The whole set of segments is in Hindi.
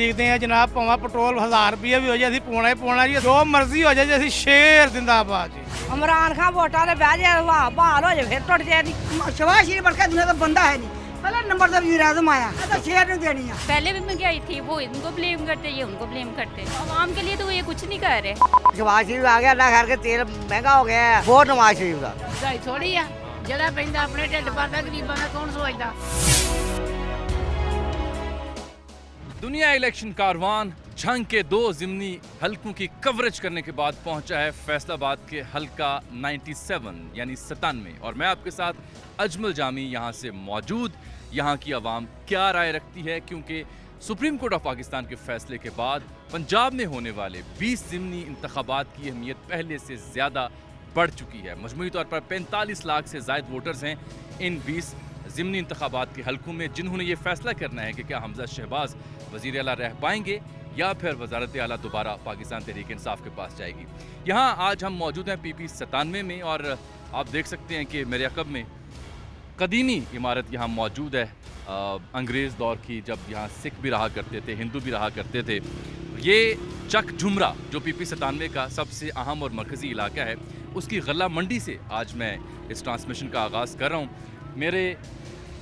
लिखते हैं जनाब भावें पेट्रोल 1000 रुपये भी हो जाए पाउना ही पाउना जी, जो मर्जी हो जाए जी असं शेर जिंदाबाद जी। इमरान खान वोटा से बह जाए बहाल हो जाए फिर टुट जाए नहीं। शहबाज शरीफ बल्कि दुनिया का बंदा है नहीं, पहले नंबर से वज़ीर आज़म आया तो शेयर नहीं देनी है। पहले भी महंगाई थी, वो इनको ब्लेम करते, ये उनको ब्लेम करते। आवाम के लिए तो ये कुछ नहीं कर रहे। शहबाज शरीफ आ गया, अल्लाह खैर के तेल महंगा हो गया है, वोट नवाज शरीफ का। महंगाई थोड़ी है, जड़ा पैंदा अपने ढिड भरदा, गरीबां दा कौन सोचदा। दुनिया इलेक्शन कारवान झंग के 2 ज़िमनी हलकों की कवरेज करने के बाद पहुंचा है फैसलाबाद के हलका 97 यानी 97, और मैं आपके साथ अजमल जामी यहाँ से मौजूद। यहाँ की आवाम क्या राय रखती है, क्योंकि सुप्रीम कोर्ट ऑफ पाकिस्तान के फैसले के बाद पंजाब में होने वाले 20 ज़िमनी इंतखाबात की अहमियत पहले से ज़्यादा बढ़ चुकी है। मजमूई तौर पर 45 लाख से ज़ायद वोटर्स हैं इन 20 ज़िमनी इंतखाबात के हलकों में, जिन्होंने ये फैसला करना है कि क्या हमजा शहबाज वज़ीर आला रह पाएंगे या फिर वज़ारत आला दोबारा पाकिस्तान तहरीक इंसाफ के पास जाएगी। यहाँ आज हम मौजूद हैं PP 97 में, और आप देख सकते हैं कि मेरे अकब में कदीमी इमारत यहाँ मौजूद है, अंग्रेज़ दौर की, जब यहाँ सिख भी रहा करते थे, हिंदू भी रहा करते थे। ये चक झुमरा जो PP 97 का सबसे अहम और मरकज़ी इलाका है, उसकी गला मंडी से आज मैं इस ट्रांसमिशन का आगाज़ कर रहा हूँ। मेरे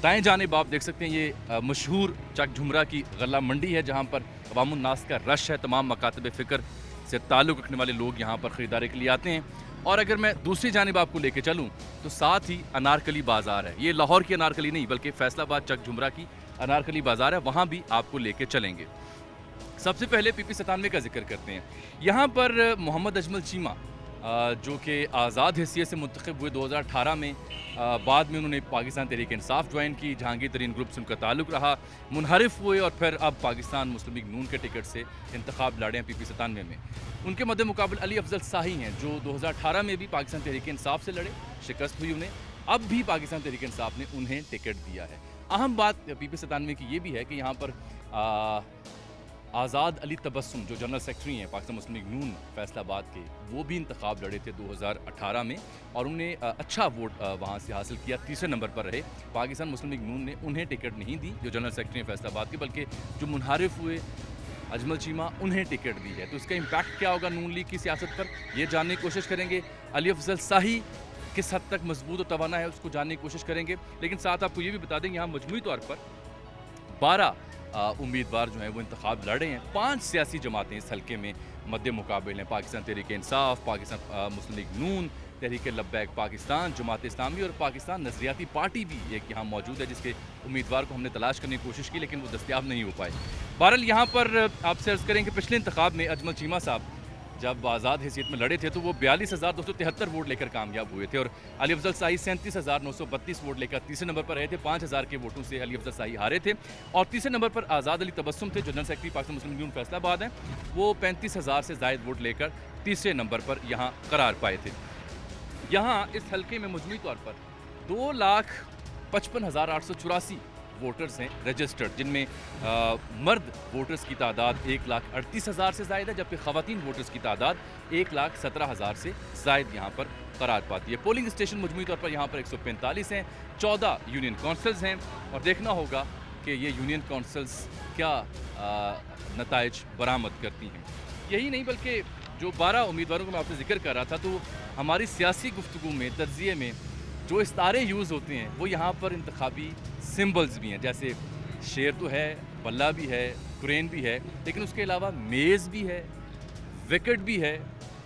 दाएं जानिब आप देख सकते हैं ये मशहूर चक झुमरा की गला मंडी है, जहाँ पर अवामुन नास का रश है। तमाम मकातब फ़िक्र से ताल्लुक़ रखने वाले लोग यहाँ पर ख़रीदारी के लिए आते हैं। और अगर मैं दूसरी जानिब आपको लेके चलूँ तो साथ ही अनारकली बाज़ार है। ये लाहौर की अनारकली नहीं बल्कि फैसलाबाद चक झुमरा की अनारकली बाज़ार है, वहाँ भी आपको लेके चलेंगे। सबसे पहले PP 97 का जिक्र करते हैं। यहाँ पर मोहम्मद अजमल चीमा जो कि आज़ाद हैसियत से मुंतखब हुए 2018 में, बाद में उन्होंने पाकिस्तान तहरीक इंसाफ ज्वाइन की, जहांगीर तरीन ग्रुप से उनका ताल्लुक़ रहा, मुनहरिफ हुए और फिर अब पाकिस्तान मुस्लिम लीग नून के टिकट से इंतखाब लड़े हैं PP 97 में। उनके मद्दे मुकाबल अली अफजल शाही हैं, जो 2018 में भी पाकिस्तान तहरीक इंसाफ से लड़े, शिकस्त हुई उन्हें, अब भी पाकिस्तान तहरीक इंसाफ ने उन्हें टिकट दिया है। अहम बात PP 97 की ये भी है कि यहाँ पर आज़ाद अली तबस्सुम जो जनरल सेक्रेटरी हैं पाकिस्तान मुस्लिम लीग नून फैसलाबाद के, वो भी इंतखाब लड़े थे 2018 में, और उन्हें अच्छा वोट वहाँ से हासिल किया, तीसरे नंबर पर रहे। पाकिस्तान मुस्लिम लीग नून ने उन्हें टिकट नहीं दी जो जनरल सेक्रेटरी हैं फैसलाबाद के, बल्कि जो मुनहरिफ हुए अजमल चीमा उन्हें टिकट दी है। तो इसका इम्पैक्ट क्या होगा नून लीग की सियासत पर, ये जानने की कोशिश करेंगे। अली अफजल शाही किस हद तक मजबूत और तवाना है, उसको जानने की कोशिश करेंगे। लेकिन साथ आपको ये भी बता दें, यहाँ मजमूई तौर पर 12 उम्मीदवार जो हैं वो इंतखाब लड़े हैं। 5 सियासी जमातें इस हल्के में मद्दे मुकाबले हैं, पाकिस्तान तहरीक इंसाफ, पाकिस्तान मुस्लिम लीग नून, तहरीक लब्बैक पाकिस्तान, जमात इस्लामी और पाकिस्तान नज़रियाती पार्टी भी एक यहाँ मौजूद है, जिसके उम्मीदवार को हमने तलाश करने की कोशिश की लेकिन वो दस्तियाब नहीं हो पाए। बहरहाल यहाँ पर आपसे अर्ज़ करें कि पिछले इंतखाब में अजमल चीमा साहब जब आज़ाद हैसियत में लड़े थे तो वो 42,273 वोट लेकर कामयाब हुए थे, और अली अफजल शाही 37,932 वोट लेकर तीसरे नंबर पर रहे थे। 5,000 के वोटों से अली अफजल शाही हारे थे। और तीसरे नंबर पर आज़ाद अली तबस्सुम थे जो जनरल सेक्रेटरी पाकिस्तान मुस्लिम लीग नून फैसलाबाद हैं, वो 35,000 से ज़ायद वोट लेकर तीसरे नंबर पर यहाँ करार पाए थे। यहाँ इस हल्के में मजमूई तौर पर 2,55,884 वोटर्स हैं रजिस्टर्ड, जिनमें मर्द वोटर्स की तादाद 1,38,000 से ज़ायद है, जबकि ख़वातीन वोटर्स की तादाद 1,17,000 से ज़ायद यहाँ पर करार पाती है। पोलिंग स्टेशन मजमूई तौर पर यहाँ पर 145 हैं, 14 यूनियन काउंसिल्स हैं, और देखना होगा कि ये यूनियन काउंसिल्स क्या नताइज बरामद करती हैं। यही नहीं बल्कि जो 12 उम्मीदवारों का मैं आपसे जिक्र कर रहा था, तो हमारी सियासी गुफ्तगू में तज्ज़िये में जो इस्तारे यूज़ होते हैं वो यहाँ पर इंतखाबी सिंबल्स भी हैं, जैसे शेर तो है, बल्ला भी है, क्रेन भी है, लेकिन उसके अलावा मेज़ भी है, विकेट भी है,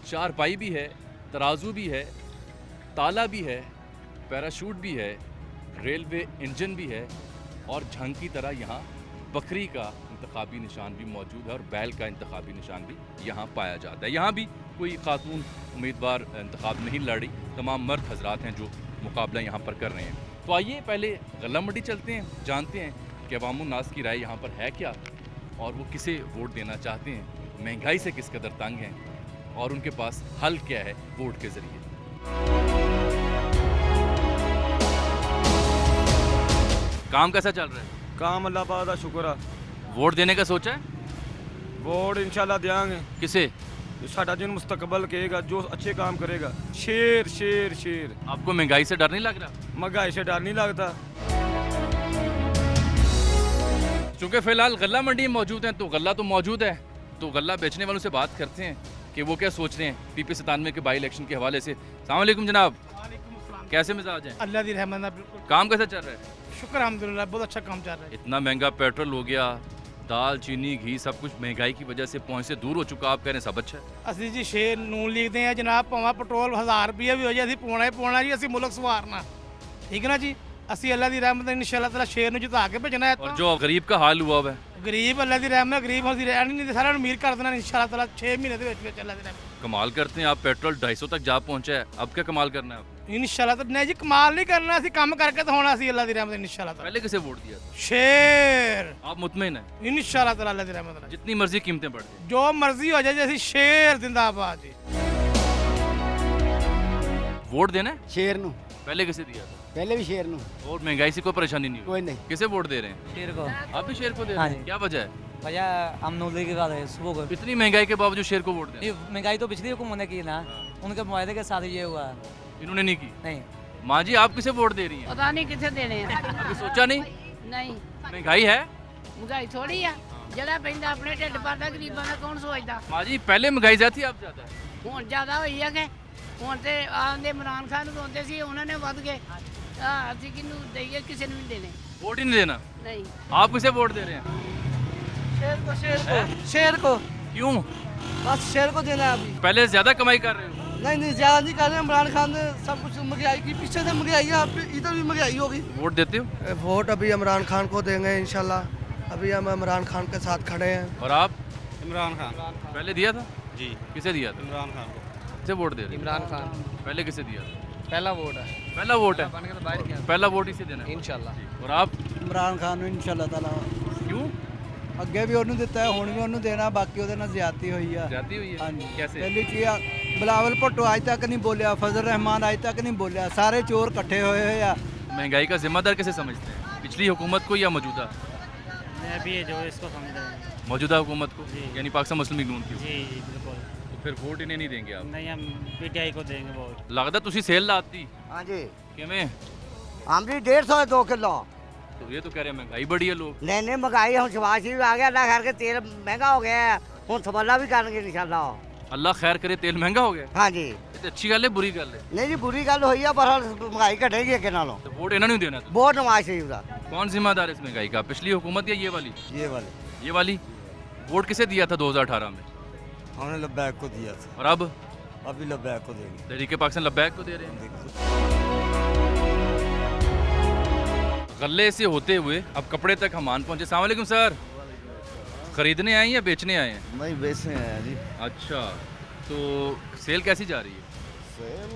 चारपाई भी है, तराजू भी है, ताला भी है, पैराशूट भी है, रेलवे इंजन भी है, और झंग की तरह यहाँ बकरी का इंतखाबी निशान भी मौजूद है और बैल का इंतखाबी निशान भी यहाँ पाया जाता है। यहाँ भी कोई खातून उम्मीदवार इंतखाब नहीं लड़ी, तमाम मर्द हजरात हैं जो मुकाबला यहाँ पर कर रहे हैं। तो आइए पहले गला मंडी चलते हैं, जानते हैं कि अवामुन नास की राय यहाँ पर है क्या, और वो किसे वोट देना चाहते हैं, महंगाई से किस कदर तंग हैं, और उनके पास हल क्या है वोट के ज़रिए। काम कैसा चल रहा है? काम अल्लाह पाक दा शुक्र है। वोट देने का सोचा है? वोट इंशाल्लाह देंगे। किसे? साडा जिन मुस्तकबल कहेगा, जो अच्छे काम करेगा। शेर शेर शेर। आपको महंगाई से डर नहीं लग रहा? महंगाई से डर नहीं लगता। चूंकि फिलहाल गल्ला मंडी में मौजूद हैं तो गल्ला तो मौजूद है, तो गल्ला बेचने वालों से बात करते हैं कि वो क्या सोच रहे हैं PP 97 के बाई इलेक्शन के हवाले से। अस्सलाम वालेकुम जनाब, कैसे मिजाज हैं? अल्लाह दी रहमत ना, बिल्कुल काम कैसा चल रहा है? शुक्र अल्हम्दुलिल्लाह, बहुत अच्छा काम चल रहा है। इतना महंगा पेट्रोल हो गया, दाल चीनी घी सब कुछ महंगाई की वजह से पहुंच से दूर हो चुका, आप कह रहे हैं सब अच्छा है? ਅਸੀਂ ਜੀ ਸ਼ੇਰ ਨੂਨ ਲਿਖਦੇ ਆ ਜਨਾਬ, ਭਾਵੇਂ ਪੈਟਰੋਲ 1000 ਰੁਪਏ ਵੀ ਹੋ ਜਾਏ ਅਸੀਂ ਪਾਉਣਾ ਹੀ ਪਾਉਣਾ ਜੀ, ਅਸੀਂ ਮੁਲਕ ਸਵਾਰਨਾ, ਠੀਕ ਹੈ ਨਾ ਜੀ। ਅਸੀਂ ਅੱਲਾ ਦੀ ਰਹਿਮਤ ਨਾਲ ਇਨਸ਼ਾਅੱਲਾ ਤਾਲਾ ਸ਼ੇਰ ਨੂੰ ਜਿਤਾ ਕੇ ਭੇਜਣਾ ਹੈ। और जो गरीब का हाल हुआ हुआ है, ਗਰੀਬ ਅੱਲਾ ਦੀ ਰਹਿਮਤ, ਗਰੀਬ ਅਸੀਂ ਰਹਿਣੀ ਨਹੀਂ, ਸਾਰਿਆਂ ਨੂੰ ਅਮੀਰ ਕਰ ਦੇਣਾ ਇਨਸ਼ਾਅੱਲਾ ਤਾਲਾ 6 ਮਹੀਨੇ ਦੇ ਵਿੱਚ ਅੱਲਾ ਦੀ ਰਹਿਮਤ। कमाल करते हैं आप, पेट्रोल 250 तक जा पहुंचा है, अब क्या कमाल करना है आप? ਇਨਸ਼ਾਅੱਲਾ ਤਾਂ ਨਹੀਂ ਜੀ, ਕਮਾਲ ਨਹੀਂ ਕਰਨਾ, ਅਸੀਂ ਕੰਮ ਕਰਕੇ ਦਿਖਾਉਣਾ, ਅਸੀਂ ਅੱਲਾ ਦੀ ਰਹਿਮਤ ਇਨਸ਼ਾਅੱਲਾ ਤਾਲਾ। पहले किसे वोट दिया था? ਸ਼ੇਰ आप मुतमईन हैं? ਇਨਸ਼ਾਅੱਲਾ ਤਾਲਾ ਅੱਲਾ ਦੀ ਰਹਿਮਤ ਨਾਲ जितनी मर्जी कीमतें बढ़ जाए। ਜੋ ਮਰਜ਼ੀ ਹੋ ਜਾਏ ਜੀ, ਅਸੀਂ ਸ਼ੇਰ ਜ਼ਿੰਦਾਬਾਦ ਜੀ। वोट देना है? शेर नू पहले किसे दिया था? पहले भी शेर नू और महंगाई से कोई परेशानी नहीं हुई? कोई नहीं किसे वोट दे रहे हैं? शेर को आप भी शेर को दे हाँ रहे हैं? जी। क्या वजह है? भैया हम नौले की बात है सुबह को इतनी महंगाई के बावजूद शेर को वोट दें? ये महंगाई तो पिछली हुकूमत ने की ना, उनके मुआहदे के साथ ये हुआ है। इन्होंने नहीं की। नहीं माँ जी आप किसे वोट दे रही हैं? ਪਤਾ ਨਹੀਂ ਕਿੱਥੇ ਦੇਣੇ ਆ कभी सोचा नहीं? ਨਹੀਂ महंगाई है ਮਹਿੰਗਾਈ ਥੋੜੀ ਆ, ਜਿਹੜਾ ਪੈਂਦਾ ਆਪਣੇ ਢਿੱਡ ਭਰਦਾ ਗਰੀਬਾਂ ਦਾ ਕੌਣ ਸੋਚਦਾ। माँ जी पहले महंगाई ज्यादा थी, अब ज्यादा है? ਹੁਣ ਜ਼ਿਆਦਾ ਹੋਈ ਆ ਕਿ ਹੁਣ ਤੇ ਆਂਦੇ ਇਮਰਾਨ ਖਾਨ ਨੂੰ ਦੋਂਦੇ ਸੀ, ਉਹਨਾਂ ਨੇ ਵੱਧ ਗਏ। ਅਸੀਂ ਕਿਹਨੂੰ ਦਈਏ, ਕਿਸੇ ਨੂੰ ਨਹੀਂ ਦੇਣੇ। वोट ही नहीं देना। ਨਹੀਂ आप किसे वोट दे रहे हैं? शेर को क्यों? बस शेर को देना है अभी। पहले ज्यादा कमाई कर रहे हो? नहीं नहीं ज्यादा नहीं कर रहे, इमरान खान ने सब कुछ महंगाई की, पीछे से महंगाई है, अब इधर भी महंगाई होगी। वोट देते हो? वोट अभी इमरान खान को देंगे इंशाल्लाह, अभी हम इमरान खान के साथ खड़े हैं। और आप? इमरान खान पहले दिया था? जी, किसे दिया था? इमरान खान को। किसे वोट दे रहे इमरान खान हो? पहले किसे दिया था? पहला वोट है, पहला वोट है, बन के तो बाहर किया पहला वोट इसे देना है। इंशाल्लाह। और आप? इमरान खान ਨੂੰ इंशाल्लाह ताला क्यों? ਅੱਗੇ ਵੀ ਉਹਨੂੰ ਦਿੱਤਾ ਹੈ, ਹੁਣ ਵੀ ਉਹਨੂੰ ਦੇਣਾ, ਬਾਕੀ ਉਹਦੇ ਨਾਲ ਜ਼ਿਆਦਤੀ ਹੋਈ ਆ। जाती हुई है? ਹਾਂਜੀ कैसे? ਪਹਿਲੀ ਚੀਜ਼ ਆ, ਬਿਲਾਵਲ ਭੁੱਟੋ ਅੱਜ ਤੱਕ ਨਹੀਂ ਬੋਲਿਆ, ਫਜ਼ਲ ਰਹਿਮਾਨ ਅੱਜ ਤੱਕ ਨਹੀਂ ਬੋਲਿਆ, ਸਾਰੇ ਚੋਰ ਇਕੱਠੇ ਹੋਏ ਹੋਏ ਆ। महंगाई का जिम्मेदार कैसे समझते हैं, पिछली हुकूमत को या मौजूदा? अभी जो इसको समझ रहे हैं। मौजूदा हुकूमत को, यानी पाकिस्तान मुस्लिम लीग नून की। जी बिल्कुल, तो फिर वोट इन्हें नहीं देंगे आप? नहीं हम PTI को देंगे वोट। लगता तुसी सेल लाती ਹਾਂਜੀ किवें? ਆਮ ਜੀ 150 2 ਕਿਲੋ। तो ये तो कह रहे हैं महंगाई बढ़ी है, लोग ਨਹੀਂ ਨਹੀਂ ਮਹਿੰਗਾਈ ਹੁਣ ਸ਼ਵਾਸ਼ ਵੀ ਆ ਗਿਆ, ਅੱਲਾ ਕਰਕੇ ਤੇਲ ਮਹਿੰਗਾ ਹੋ ਗਿਆ ਹੈ, ਹੁਣ ਸਵਾਲਾ ਵੀ ਕਰਨਗੇ ਇਨਸ਼ਾਅੱਲਾ। अल्लाह खैर करे तेल महंगा हो गया। ਹਾਂਜੀ ये तो अच्छी गल है बुरी गल है? ਨਹੀਂ ਜੀ ਬੁਰੀ ਗੱਲ ਹੋਈ ਆ, ਪਰ ਹੁਣ ਮਹਿੰਗਾਈ ਘਟੇਗੀ ਅੱਗੇ ਨਾਲੋਂ। तो वोट इन्हें नहीं देना तो? ਬਹੁਤ ਨਵਾਜ਼ ਸ਼ਰੀਫ ਦਾ कौन जिम्मेदार है इस महंगाई का, पिछली हुकूमत या ये वाली? ये वाले ये वाली। वोट किसे दिया था 2018 में? हमने लब्बैक को दिया था, और अब अभी लब्बैक को देंगे। तहरीके पाकिस्तान लब्बैक को दे रहे हैं। गले से होते हुए अब कपड़े तक हम आन पहुंचे। अस्सलाम वालेकुम सर, खरीदने आए हैं या बेचने आए हैं? नहीं बेचने आया जी। अच्छा, तो सेल कैसी जा रही है? सेल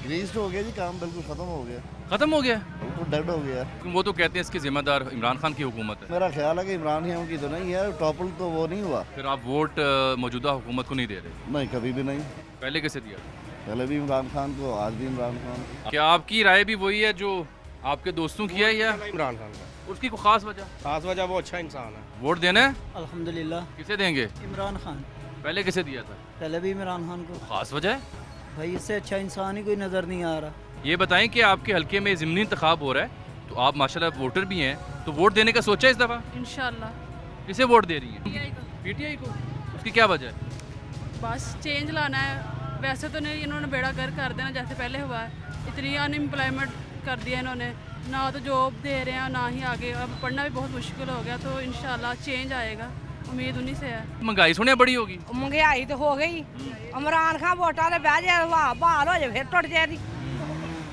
ग्रीस्ड हो गया जी, काम बिल्कुल ख़त्म हो गया, खत्म हो गया? बिल्कुल डेड हो गया। क्यों, वो तो कहते हैं इसके जिम्मेदार इमरान खान की हुकूमत है। मेरा ख्याल है कि इमरान खान की तो नहीं है, टॉपल तो वो नहीं हुआ। फिर आप वोट मौजूदा हुकूमत को नहीं दे रहे? नहीं, कभी भी नहीं। पहले किसे दिया? पहले भी इमरान खान को, आज भी इमरान खान। क्या आपकी राय भी वही है जो आपके दोस्तों की है या इमरान खान का उसकी कोई खास वजह? खास वजह वो अच्छा इंसान है। वोट देना है? अल्हम्दुलिल्लाह किसे देंगे? इमरान खान, पहले किसे दिया था? पहले भी इमरान खान को। खास वजह है? भाई इससे अच्छा इंसान ही कोई नज़र नहीं आ रहा। ये बताएं कि आपके हल्के में ज़िमनी इंतखाब हो रहा है, तो आप माशाल्लाह वोटर भी हैं, तो वोट देने का सोचा इस दफ़ा? इंशाल्लाह। किसे वोट दे रही हैं? PTI को। उसकी क्या वजह है? बस चेंज लाना है, वैसे तो नहीं, इन्होंने बेड़ा गर्क कर देना जैसे पहले हुआ है। इतनी अनएम्प्लॉयमेंट कर दिया इन्होंने, ना तो जॉब दे रहे हैं ना ही आगे, अब पढ़ना भी बहुत मुश्किल हो गया, तो इंशाल्लाह चेंज आएगा, उम्मीद उन्हीं से है। महंगाई सुने बड़ी होगी? ਮਹਿੰਗਾਈ ਤਾਂ ਹੋ ਗਈ, ਇਮਰਾਨ ਖਾਨ ਵੋਟਾਂ ਤੇ ਬਹਿ ਜਾਏ, ਵਾਹ ਬਹਾਲ ਹੋ ਜਾਏ, ਫਿਰ ਟੁੱਟ ਜਾਏਗੀ।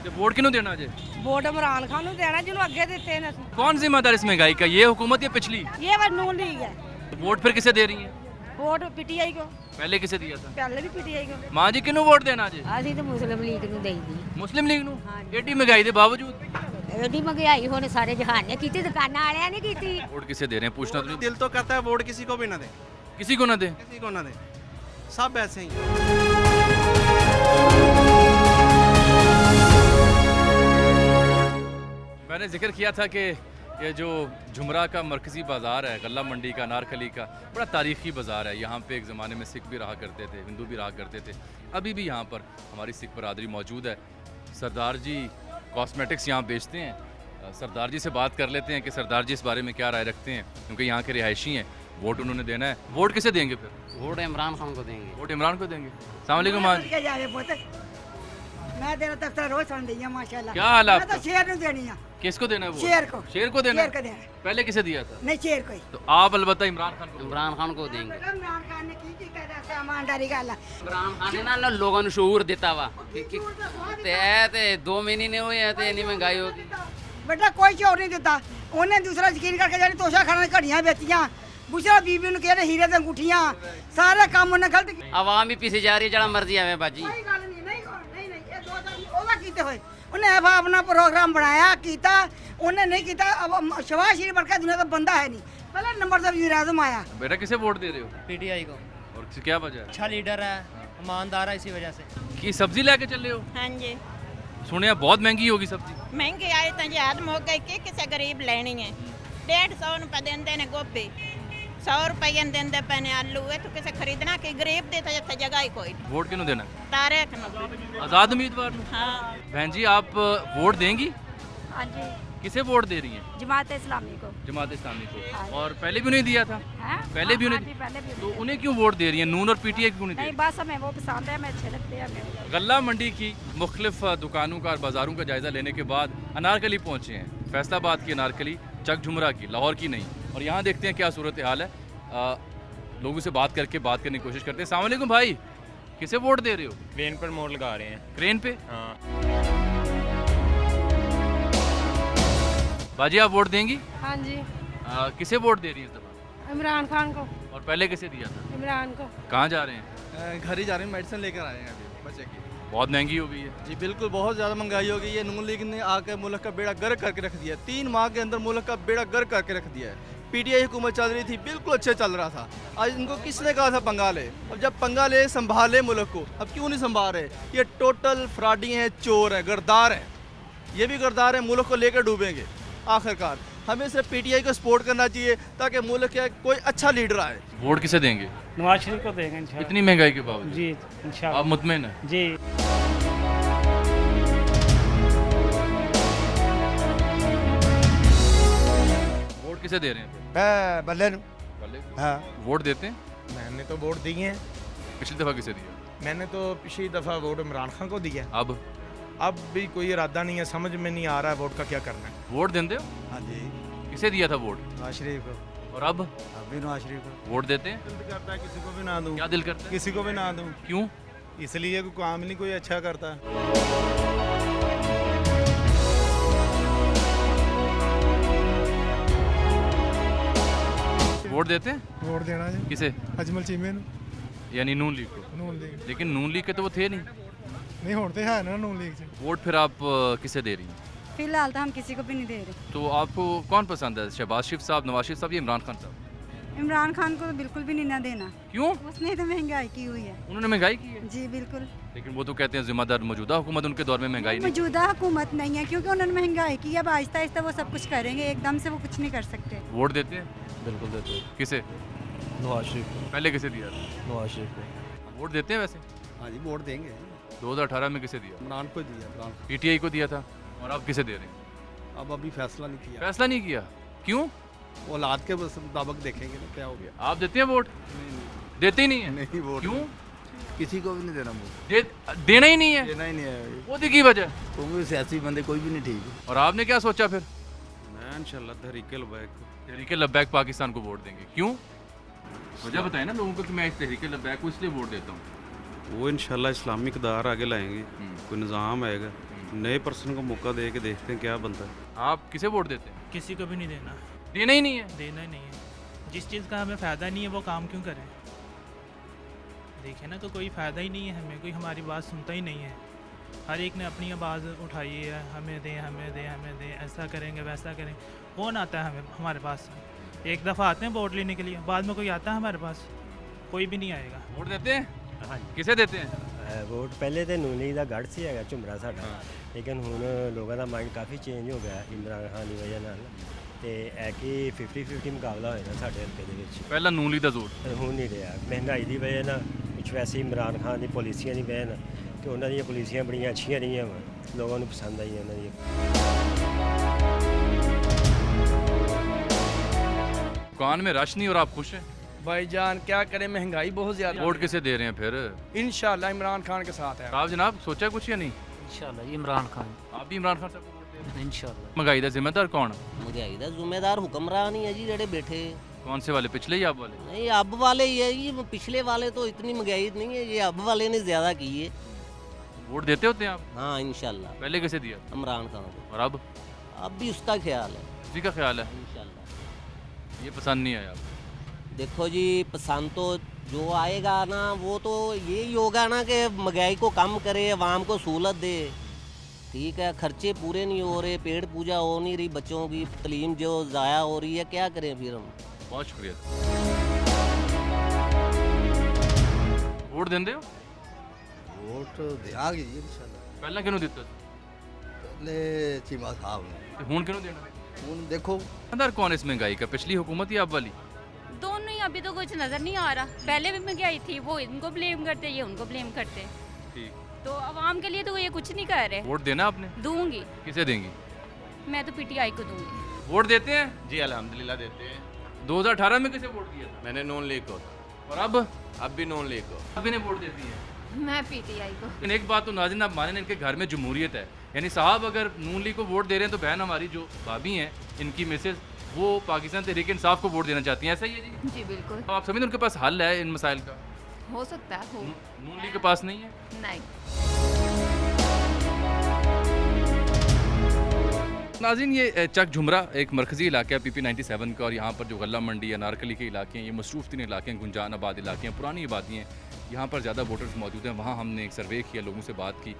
तो वोट किन्हों देना जे? ਵੋਟ ਇਮਰਾਨ ਖਾਨ ਨੂੰ ਦੇਣਾ ਜਿਹਨੂੰ ਅੱਗੇ ਦਿੱਤੇ ਨੇ ਅਸੀਂ। कौन जिम्मेदार इस महंगाई का, ये हुकूमत या पिछली? ਇਹ ਵਾ ਨੂਨ ਲੀਗ ਹੈ। तो वोट फिर किसे दे रही हैं? ਵੋਟ PTI को, पहले किसे दिया था? ਪਹਿਲੇ ਵੀ PTI को। माँ जी किन्हों वोट देना जे? ਅਸੀਂ ਤਾਂ ਮੁਸਲਿਮ ਲੀਗ ਨੂੰ ਦੇਈਦੀ। मुस्लिम लीग नू? एडी महंगाई के बावजूद ਐਡੀ ਮਹਿੰਗਾਈ ਹੁਣ ਸਾਰੇ ਜਹਾਨ ਨੇ ਕੀਤੀ, ਦੁਕਾਨਾਂ ਵਾਲਿਆਂ ਨੇ ਕੀਤੀ। वोट किसे दे रहे हैं, पूछना तो नहीं? दिल तो करता है वोट किसी को भी ना दे, किसी को ना दे। किसी को ना दे, सब ऐसे ही। मैंने जिक्र किया था कि ये जो झुमरा का मरकज़ी बाज़ार है, गल्ला मंडी का, नारखली का, बड़ा तारीख़ी बाज़ार है। यहाँ पे एक ज़माने में सिख भी रहा करते थे, हिंदू भी रहा करते थे, अभी भी यहाँ पर हमारी सिख बरादरी मौजूद है। सरदार जी कॉस्मेटिक्स यहाँ बेचते हैं, सरदार जी से बात कर लेते हैं कि सरदार जी इस बारे में क्या राय रखते हैं, क्योंकि यहाँ के रिहायशी हैं, वोट उन्होंने देना है। वोट किसे देंगे फिर? वोट इमरान खान को देंगे। वोट इमरान को देंगे। अस्सलाम वालेकुम मां जी। मैं तेरा तख्ता रोज सुन रही हूं माशाल्लाह। क्या हाल है मैं तो आपका? शेर ਨੂੰ देनी है। किसको देना है वोट? शेर को। शेर को देना शेर को है? देना है। पहले किसे दिया था? नहीं शेर को ही। तो आप अलबत्ता इमरान खान को। इमरान खान को देंगे। इमरान खान ने की कहदा सामानदारी ਗੱਲ ਆ। इमरान खान ने ना लोगों ਨੂੰ ਸ਼ੂਰ ਦਿੱਤਾ ਵਾ ਤੇ ਇਹ ਤੇ 2 ਮਹੀਨੇ ਨੇ ਹੋਏ ਆ ਤੇ ਇੰਨੀ ਮਹਿੰਗਾਈ ਹੋ ਗਈ। ਬੇਟਾ ਕੋਈ ਚੋਰ ਨਹੀਂ ਦਿੱਤਾ ਉਹਨੇ ਦੂਸਰਾ ਯਕੀਨ ਕਰਕੇ ਜਿਹੜੀ ਤੋਸ਼ਾ ਖਾਣਾ ਘੜੀਆਂ ਵੇਚੀਆਂ ਬੁਸ਼ਰਾ ਬੀਬੀ ਨੂੰ ਕਹਿੰਦੇ ਹੀਰੇ ਤੇ ਅੰਗੂਠੀਆਂ ਸਾਰੇ ਕੰਮ ਉਹਨੇ ਗਲਤ ਕੀਤੇ। ਆਵਾਮ ਵੀ ਪਿੱਛੇ ਜਾ ਰਹੀ ਹੈ, ਜਿਹੜਾ ਮਰਜ਼ੀ ਆਵੇ ਬਾਜੀ। ਕੋਈ ਗੱਲ ਨਹੀਂ ਨਹੀਂ ਇਹ ਦੋ ਤਾਂ ਉਹਦਾ ਕੀਤੇ ਹੋਏ ਉਹਨੇ ਆਪਣਾ ਪ੍ਰੋਗਰਾਮ ਬਣਾਇਆ ਕੀਤਾ ਉਹਨੇ ਨਹੀਂ ਕੀਤਾ ਸ਼ਬਾਸ਼ ਸ਼ਰੀਫ ਵਰਗਾ ਦੁਨੀਆ ਦਾ ਬੰਦਾ ਹੈ ਨਹੀਂ ਪਹਿਲਾ ਨੰਬਰ ਦਾ ਵਜ਼ੀਰ ਆਜ਼ਮ ਆਇਆ। बेटा किसे वोट दे रहे हो पीटीआई को। और क्या वजह है? अच्छा लीडर है, ईमानदार है, इसी वजह से। कि सब्जी लेके चल रहे हो? हाँ जी सुने बहुत महंगी होगी सब्जी। महंगी आए तो याद मुक गई कि किसी गरीब लेनी है 150 रुपये देंगे ने गोभी 100 रुपये देंगे पे ने आलू है तो किसे खरीदना कि गरीब दे तो जिथे जगह ही कोई नहीं। वोट किन्हों देना? तारे आज़ाद उम्मीदवार नूं। हाँ बहन जी आप वोट देंगी? हाँ जी किसे वोट दे रही हैं? जमात इस्लामी को। जमात इस्लामी को। हाँ। और पहले भी उन्हें दिया था? हाँ? पहले भी हाँ, उन्हें पहले भी तो उन्हें क्यों वोट दे रही हैं? नून और पीटीआई क्यों नहीं दे नहीं रही? बस हमें वो पसंद है, हमें अच्छे लगते हैं हमें। गल्ला मंडी की मुख्तलिफ दुकानों का और बाज़ारों का जायज़ा लेने के बाद अनारकली पहुँचे हैं। फैसलाबाद की अनारकली, चकझुमरा की, लाहौर की नहीं। और यहाँ देखते हैं क्या सूरत हाल है। लोगों से बात करके बात करने की कोशिश करते हैं। अस्सलाम वालेकुम भाई, किसे वोट दे रहे हो? क्रेन पर मोड़ लगा रहे हैं। क्रेन पे? हाँ बाजी आप वोट देंगी? हाँ जी, किसे वोट दे रही है इस दफा? इमरान खान को। और पहले किसे दिया था? इमरान को। कहाँ जा रहे हैं? घर ही जा रहे हैं, मेडिसिन लेकर आए हैं अभी बच्चे की। बहुत महंगी हो गई है। जी बिल्कुल, बहुत ज़्यादा महंगाई हो गई है। नून लीग ने आकर मुल्क का बेड़ा गर्क करके रख दिया। 3 माह के अंदर मुल्क का बेड़ा गर्क करके रख दिया है। पीटीआई हुकूमत चल रही थी, बिल्कुल अच्छे चल रहा था। आज इनको किसने कहा था पंगा ले? अब जब पंगा ले संभाले मुल्क को, अब क्यों नहीं संभाल रहे? ये टोटल फ्रॉडी हैं, चोर हैं, गरदार हैं। ये भी गरदार हैं, मुल्क को लेकर डूबेंगे आखिरकार। हमें सिर्फ पीटीआई को सपोर्ट करना चाहिए ताकि मुल्क के कोई अच्छा लीडर आए। वोट किसे देंगे? नवाज शरीफ को देंगे इंशाल्लाह। इतनी महंगाई के बावजूद? जी इंशाल्लाह। आप मुतमईन हैं? जी वोट किसे दे रहे हैं? मैं बल्ले पहले हाँ वोट देते हैं? मैंने तो वोट दिए हैं। पिछली दफ़ा किसे दिया? मैंने तो पिछली दफ़ा वोट इमरान खान को दिया। अब भी कोई इरादा नहीं है, समझ में नहीं आ रहा है वोट का क्या करना है। वोट देते हो? हाँ जी, किसे दिया था वोट? नवाज शरीफ को। और अब अभी नवाज शरीफ को। वोट देते हैं? दिल करता है किसी को भी ना दूं, क्या दिल करता है? किसी को भी ना दूं, क्यों? इसलिए कोई काम नहीं कोई अच्छा करता। वोट देते हैं? वोट देना जी किसे? अजमल चीमे यानी नून लीग को। नून लीग लेकिन नून लीग के तो वो थे नहीं। नहीं होते है ना नून लीग से। वोट फिर आप किसे दे रही हैं? फिलहाल तो हम किसी को भी नहीं दे रहे। तो आपको कौन पसंद है, शहबाज शरीफ साहब, नवाज शरीफ साहब या इमरान खान साहब? इमरान खान को तो बिल्कुल भी नहीं ना देना। क्यों? उसने तो महंगाई की हुई है। उन्होंने महंगाई की है। जी बिल्कुल। लेकिन वो तो कहते हैं जिम्मेदार मौजूदा हुकूमत, उनके दौर में महंगाई नहीं। मौजूदा हुकूमत नहीं है क्योंकि उन्होंने महंगाई की। अब आहिस्ता आहिस्ता वो सब कुछ करेंगे, एकदम से वो कुछ नहीं कर सकते। वोट देते हैं? बिल्कुल देते हैं। किसे? नवाज शरीफ को। पहले किसे दिया था? नवाज शरीफ को। वोट देते हैं वैसे? हाँ जी वोट देंगे। 2018 में किसे दिया? इमरान को दिया, इमरान को। पीटीआई को दिया था। और आप किसे दे रहे हैं? अब अभी फैसला नहीं किया। फैसला नहीं किया? क्यों? औलाद के मुताबिक देखेंगे ना क्या हो गया। आप देते हैं वोट? देते ही नहीं है? नहीं वोट क्यों? किसी को भी नहीं देना वोट। देना ही नहीं है? देना ही नहीं है। वो की वजह? क्योंकि सियासी बंदे कोई भी नहीं ठीक। और आपने क्या सोचा फिर? मैं इंशाल्लाह तहरीके लबैक तहरीके लब्बैक पाकिस्तान को वोट देंगे। क्यों? वजह बताए ना लोगों को कि मैं इस तहरीके लब्बैक को इसलिए वोट देता हूँ। वो इंशाल्लाह इस्लामिक दार आगे लाएंगे, कोई निज़ाम आएगा, नए पर्सन को मौका दे के देखते हैं क्या बनता है। आप किसे वोट देते हैं? किसी को भी नहीं देना। देना ही नहीं है? देना ही नहीं है। जिस चीज़ का हमें फ़ायदा नहीं है वो काम क्यों करें? देखें ना, तो कोई फ़ायदा ही नहीं है हमें, कोई हमारी बात सुनता ही नहीं है। हर एक ने अपनी आवाज़ उठाई है, हमें दें हमें दें हमें दें, ऐसा करेंगे वैसा करेंगे। कौन आता है हमें हमारे पास? एक दफ़ा आते हैं वोट लेने के लिए, बाद में कोई आता है हमारे पास? कोई भी नहीं आएगा। वोट देते हैं? किसे देते हैं? ਵੋਟ ਪਹਿਲੇ ਤੇ ਨੂਨ ਲੀਗ ਦਾ ਗੜ੍ਹ ਸੀ ਹੈਗਾ ਝੁਮਰਾ ਸਾਡਾ, ਲੇਕਿਨ ਹੁਣ ਲੋਕਾਂ ਦਾ ਮਾਈਂਡ ਕਾਫੀ ਚੇਂਜ ਹੋ ਗਿਆ ਇਮਰਾਨ ਖਾਨ ਦੀ ਵਜ੍ਹਾ ਨਾਲ, ਤੇ ਐ ਕਿ 50-50 ਮੁਕਾਬਲਾ ਹੋਇਆ ਨਾ ਸਾਡੇ ਹਲਕੇ ਦੇ ਵਿੱਚ। ਪਹਿਲਾਂ ਨੂਨ ਲੀਗ ਦਾ ਜ਼ੋਰ ਹੁਣ ਨਹੀਂ ਰਿਹਾ, ਮਹਿੰਗਾਈ ਦੀ ਵਜ੍ਹਾ ਨਾਲ, ਕੁਛ ਵੈਸੇ ਇਮਰਾਨ ਖਾਨ ਦੀ ਪਾਲਿਸੀਆਂ ਦੀ ਵਜ੍ਹਾ ਨਾਲ, ਕਿ ਉਹਨਾਂ ਦੀਆਂ ਪਾਲਿਸੀਆਂ ਬੜੀਆਂ ਅੱਛੀਆਂ ਰਹੀਆਂ ਵਾ, लोगों ने पसंद आई है ना ये। दुकान में रश नहीं और आप खुश हैं? भाईजान क्या करें, महंगाई बहुत ज्यादा। वोट किसे दे रहे हैं फिर? इंशाल्लाह इमरान खान के साथ है। आप जनाब सोचा कुछ या नहीं? इंशाल्लाह इमरान खान। आप भी इमरान खान साहब को वोट दे रहे हैं? इंशाल्लाह। महंगाई का जिम्मेदार कौन? महंगाई का जिम्मेदार हुक्मरान ही है जी, जेड़े बैठे। कौन से वाले, पिछले या अब वाले? नहीं अब वाले ही है जी, पिछले वाले तो इतनी महंगाई नहीं है, ये अब वाले ने ज्यादा की है। वोट देते होते हैं आप? हाँ इंशाल्लाह। पहले कैसे दिया? इमरान खान को। और अब भी उसका ख्याल है। उसी का ख्याल है? इंशाल्लाह। ये पसंद नहीं आया आपको? देखो जी पसंद तो जो आएगा ना वो तो यही होगा ना कि महंगाई को कम करे, आवाम को सहूलत दे। ठीक है, खर्चे पूरे नहीं हो रहे, पेड़ पूजा हो नहीं रही, बच्चों की तालीम जो ज़ाया हो रही है, क्या करें फिर हम। बहुत शुक्रिया। वोट देंदे हो? वोट देंगे जी इंशाल्लाह। पहला क्यों दिता? पहले चीमा साहब ने। हुण क्यों देना? हुण देखो अंदर कौन इस महंगाई का, पिछली हुकूमत या अब वाली? दोनों ही। अभी तो कुछ नजर नहीं आ रहा। पहले भी महंगाई थी, वो इनको ब्लेम करते, ये उनको ब्लेम करते। ठीक। तो आवाम के लिए तो ये कुछ नहीं कर रहे। वोट देना आपने? दूंगी। किसे देंगी? मैं तो पीटीआई को दूंगी। वोट देते हैं? जी अल्हम्दुलिल्लाह देते हैं। 2018 में किसे वोट दिया था? मैंने नून लीग को। और अब भी नून लीग को। अब इन्हें वोट देती है? मैं पीटीआई को। लेकिन एक बात तो नाज़रीन आप माने, इनके घर में जमहूरियत है। यानी साहब अगर नून लीग को वोट दे रहे हैं तो बहन हमारी जो भाभी हैं, इनकी मिसेज, वो पाकिस्तान तहरीक इंसाफ को वोट देना चाहती हैं। ऐसा ही है जी? जी बिल्कुल। तो आप समझते उनके पास हल है इन मसाइल का? हो सकता है। हो। नून लीग के पास नहीं है? नहीं। नाज़रीन ये चक झुमरा एक मरकज़ी इलाका है PP 97 का, और यहाँ पर जो गल्ला मंडी अनारकली के इलाके हैं, ये मसरूफ़ तीन इलाके हैं, गुंजान आबाद इलाके हैं, पुरानी आबादी हैं, यहाँ पर ज़्यादा वोटर्स मौजूद हैं। वहाँ हमने एक सर्वे किया, लोगों से बात की।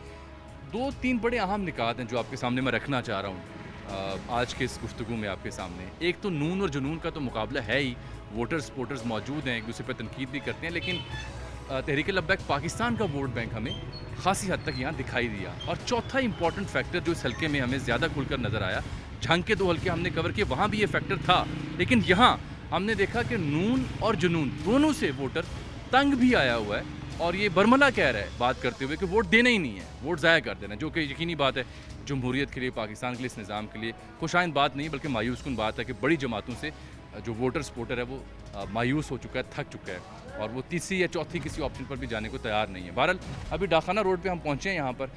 2-3 बड़े अहम निकात हैं जो आपके सामने मैं रखना चाह रहा हूँ आज के इस गुफ्तगू में आपके सामने। एक तो नून और जुनून का तो मुकाबला है ही, वोटर्स मौजूद हैं, एक दूसरे पर तनकीद भी करते हैं, लेकिन तहरीक लब्बैक पाकिस्तान का वोट बैंक हमें खासी हद तक यहाँ दिखाई दिया। और चौथा इंपॉर्टेंट फैक्टर जो इस हल्के में हमें ज़्यादा खुलकर नज़र आया, झंग के 2 हल्के हमने कवर किए, वहाँ भी ये फैक्टर था, लेकिन यहाँ हमने देखा कि नून और जुनून दोनों से वोटर तंग भी आया हुआ है। और ये बरमला कह रहा है बात करते हुए कि वोट देना ही नहीं है, वोट ज़ाया कर देना, जो कि यकीनी बात है जमहूरियत के लिए, पाकिस्तान के लिए, इस निज़ाम के लिए खुशाइंद बात नहीं, बल्कि मायूस कुन बात है कि बड़ी जमातों से जो वोटर सपोर्टर है वो मायूस हो चुका है, थक चुका है, और वो तीसरी या चौथी किसी ऑप्शन पर भी जाने को तैयार नहीं है। बहरहाल अभी डाखाना रोड पे हम पहुँचे हैं, यहाँ पर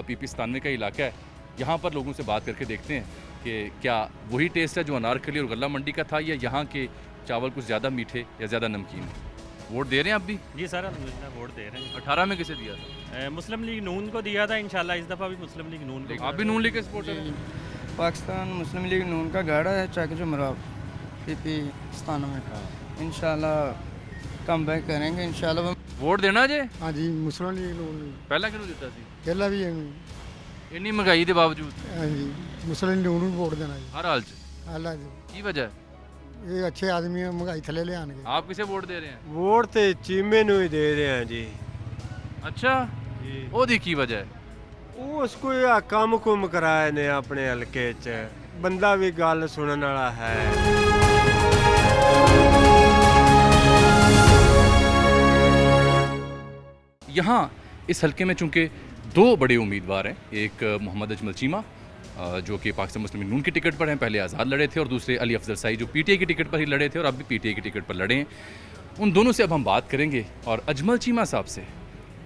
PP 97 का इलाका है, यहाँ पर लोगों से बात करके देखते हैं कि क्या वही टेस्ट है जो अनारकली और गल्ला मंडी का था, या यहाँ के चावल कुछ ज़्यादा मीठे या ज़्यादा नमकीन। वोट दे रहे हैं आप भी? जी सर अल्हम्दुलिल्लाह वोट दे रहे हैं। 18 में किसे दिया था? मुस्लिम लीग नून को दिया था, इंशाल्लाह इस दफ़ा भी मुस्लिम लीग नून को। आप भी नून लीग के सपोर्टर हैं? पाकिस्तान मुस्लिम लीग नून का गाड़ा है चक झुमरा PP 97। इंशाल्लाह कम बैक करेंगे इंशाल्लाह। वोट देना जे? हाँ जी मुस्लिम लीग नून। पहला क्यों दिता सी? पहला भी इन्नी महंगाई के बावजूद? हाँ जी मुस्लिम लीग नून वोट देना जी हर हाल च। हाल जी की वजह? ये अच्छे आदमी है, महंगाई थले ले आने। आप किसे वोट दे रहे हैं? वोट तो चीमे ਨੂੰ ਹੀ ਦੇ ਰਹੇ हैं जी। अच्छा जी। ਉਹਦੀ ਕੀ ਵਜ੍ਹਾ ਹੈ? ਉਹ ਉਸ ਕੋਈ ਆ ਕੰਮ ਕੁਮ ਕਰਾਏ ਨੇ ਆਪਣੇ ਹਲਕੇ 'ਚ, ਬੰਦਾ ਵੀ ਗੱਲ ਸੁਣਨ ਵਾਲਾ ਹੈ। यहाँ इस हल्के में चूंकि 2 बड़े उम्मीदवार हैं, एक मोहम्मद अजमल चीमा जो कि पाकिस्तान मुस्लिम लीग नून की टिकट पर हैं, पहले आज़ाद लड़े थे, और दूसरे अली अफजल साई जो PTI की टिकट पर ही लड़े थे और अब भी PTI की टिकट पर लड़े हैं। उन दोनों से अब हम बात करेंगे, और अजमल चीमा साहब से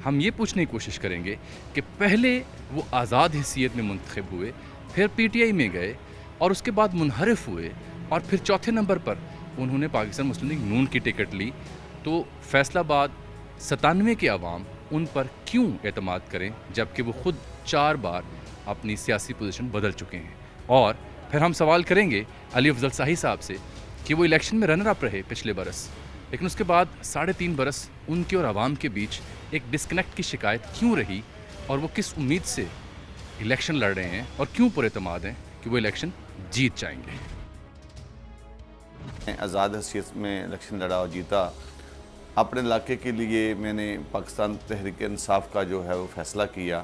हम ये पूछने की कोशिश करेंगे कि पहले वो आज़ाद हैसियत में मुंतखब हुए, फिर PTI में गए, और उसके बाद मुनहरफ हुए, और फिर चौथे नंबर पर उन्होंने पाकिस्तान मुस्लिम लीग नून की टिकट ली। तो फैसलाबाद 97 के अवाम उन पर क्यों एतमाद करें, जबकि वो ख़ुद 4 बार अपनी सियासी पोजीशन बदल चुके हैं। और फिर हम सवाल करेंगे अली अफजल साही साहब से कि वो इलेक्शन में रनर अप रहे पिछले बरस, लेकिन उसके बाद 3.5 बरस उनके और आवाम के बीच एक डिस्कनेक्ट की शिकायत क्यों रही, और वो किस उम्मीद से इलेक्शन लड़ रहे हैं, और क्यों पुरएतमाद हैं कि वो इलेक्शन जीत जाएंगे। आज़ाद हैसियत में इलेक्शन लड़ा और जीता। अपने इलाके के लिए मैंने पाकिस्तान तहरीक इंसाफ का जो है वो फ़ैसला किया।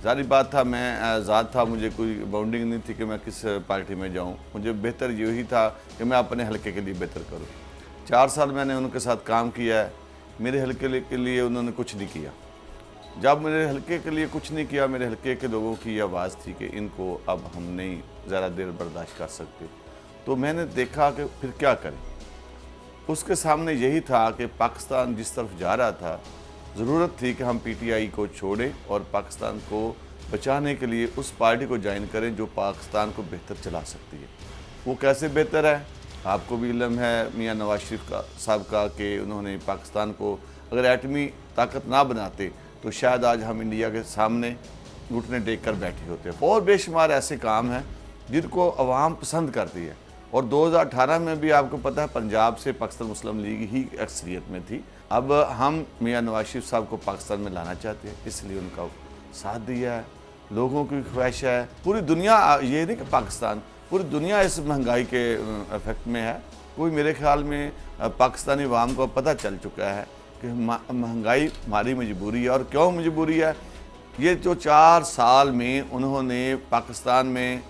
ज़ाहिर बात था मैं आज़ाद था, मुझे कोई बाउंडिंग नहीं थी कि मैं किस पार्टी में जाऊं। मुझे बेहतर यही था कि मैं अपने हलके के लिए बेहतर करूं। 4 साल मैंने उनके साथ काम किया है, मेरे हलके के लिए उन्होंने कुछ नहीं किया। जब मेरे हलके के लिए कुछ नहीं किया, मेरे हलके के लोगों की ये आवाज़ थी कि इनको अब हम नहीं ज़्यादा देर बर्दाश्त कर सकते, तो मैंने देखा कि फिर क्या करें। उसके सामने यही था कि पाकिस्तान जिस तरफ जा रहा था, ज़रूरत थी कि हम पीटीआई को छोड़ें और पाकिस्तान को बचाने के लिए उस पार्टी को ज्वाइन करें जो पाकिस्तान को बेहतर चला सकती है। वो कैसे बेहतर है, आपको भी इल्म है मियाँ नवाज शरीफ साहब का कि उन्होंने पाकिस्तान को अगर एटमी ताकत ना बनाते तो शायद आज हम इंडिया के सामने घुटने टेक कर बैठे होते। और बेशुमार ऐसे काम हैं जिनको अवाम पसंद करती है। और 2018 में भी आपको पता है पंजाब से पाकिस्तान मुस्लिम लीग ही अक्सरियत में थी। अब हम मियाँ नवाज शरीफ साहब को पाकिस्तान में लाना चाहते हैं, इसलिए उनका साथ दिया है। लोगों की ख्वाहिश है, पूरी दुनिया, ये नहीं कि पाकिस्तान, पूरी दुनिया इस महंगाई के इफेक्ट में है। कोई मेरे ख्याल में पाकिस्तानी अवाम को पता चल चुका है कि महंगाई हमारी मजबूरी है। और क्यों मजबूरी है, ये जो 4 साल में उन्होंने पाकिस्तान में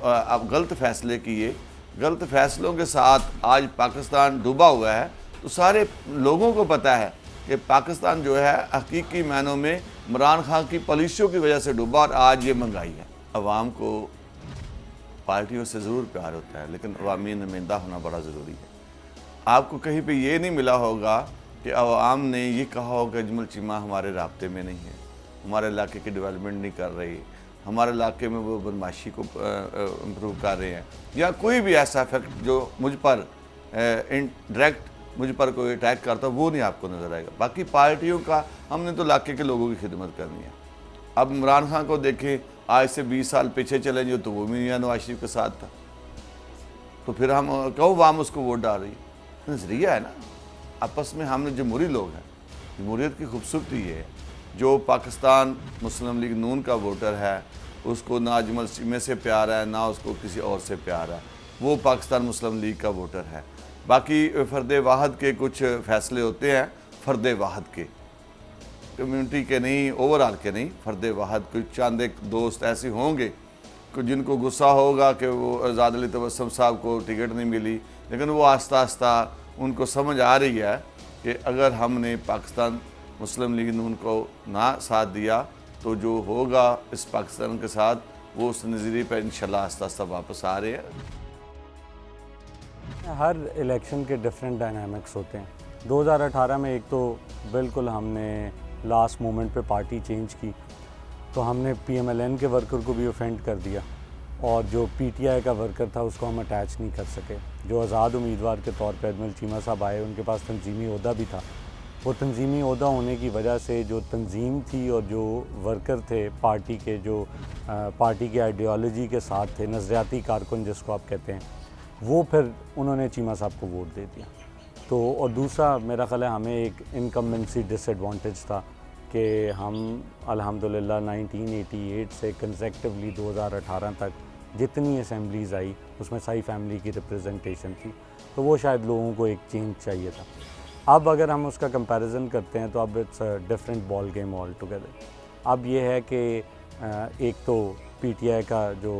अब गलत फैसले किए, गलत फैसलों के साथ आज पाकिस्तान डूबा हुआ है। तो सारे लोगों को पता है कि पाकिस्तान जो है हकीकी मायनों में इमरान खान की पॉलिसियों की वजह से डूबा और आज ये महंगाई है। अवाम को पार्टियों से ज़रूर प्यार होता है, लेकिन अवामी नुमाइंदा होना बड़ा ज़रूरी है। आपको कहीं पे ये नहीं मिला होगा कि अवाम ने ये कहा होगा अजमल चीमा हमारे राब्ते में नहीं है, हमारे इलाके की डेवलपमेंट नहीं कर रही, हमारे इलाके में वो बदमाशी को इम्प्रूव कर रहे हैं, या कोई भी ऐसा फैक्ट जो मुझ पर इनडायरेक्ट मुझ पर कोई अटैक करता, वो नहीं आपको नज़र आएगा। बाकी पार्टियों का, हमने तो इलाके के लोगों की खिदमत करनी है। अब इमरान खान को देखें, आज से 20 साल पीछे चले जो तो वो मियाँ नवाज शरीफ के साथ था, तो फिर हम क्यों वाम उसको वोट डाल रही है? नजरिया है ना। आपस में हमने जमहूरी लोग हैं, जमहूरियत की खूबसूरती ये है, जो पाकिस्तान मुस्लिम लीग नून का वोटर है उसको ना अजमल चीमे से प्यार है ना उसको किसी और से प्यार है, वो पाकिस्तान मुस्लिम लीग का वोटर है। बाकी फ़र्द वाहद के कुछ फ़ैसले होते हैं, फ़र्द वाहद के, कम्युनिटी के नहीं, ओवरऑल के नहीं, फ़र्द वाहद। कुछ चंद एक दोस्त ऐसे होंगे जिनको गुस्सा होगा कि वो आज़ाद अली तबस्सुम साहब को टिकट नहीं मिली, लेकिन वो आस्ता आस्ता उनको समझ आ रही है कि अगर हमने पाकिस्तान मुस्लिम लीग नून को ना साथ दिया तो जो होगा इस पाकिस्तान के साथ, वो उस नज़रिए पर इंशाल्लाह आस्ता आस्ता वापस आ रहे हैं। हर इलेक्शन के डिफरेंट डायनामिक्स होते हैं। 2018 में एक तो बिल्कुल हमने लास्ट मोमेंट पे पार्टी चेंज की, तो हमने PMLN के वर्कर को भी ऑफेंड कर दिया, और जो PTI का वर्कर था उसको हम अटैच नहीं कर सके। जो आज़ाद उम्मीदवार के तौर पे अजमल चीमा साहब आए, उनके पास तंजीमी ओहदा भी था। वो तंजीमी ओहदा होने की वजह से जो तंजीम थी और जो वर्कर थे पार्टी के, जो पार्टी की आइडियोलॉजी के साथ थे, नज़रियाती कारकुन जिसको आप कहते हैं, वो फिर उन्होंने चीमा साहब को वोट दे दिया। तो और दूसरा मेरा ख्याल है हमें एक इनकम्बेंसी डिसएडवांटेज था कि हम अल्हम्दुलिल्लाह 1988 से कंसेक्टिवली 2018 तक जितनी असेंबलीज़ आई उसमें सारी फैमिली की रिप्रेजेंटेशन थी, तो वो शायद लोगों को एक चेंज चाहिए था। अब अगर हम उसका कंपैरिजन करते हैं तो अब it's a different ball game all together. अब ये है कि एक तो PTI का जो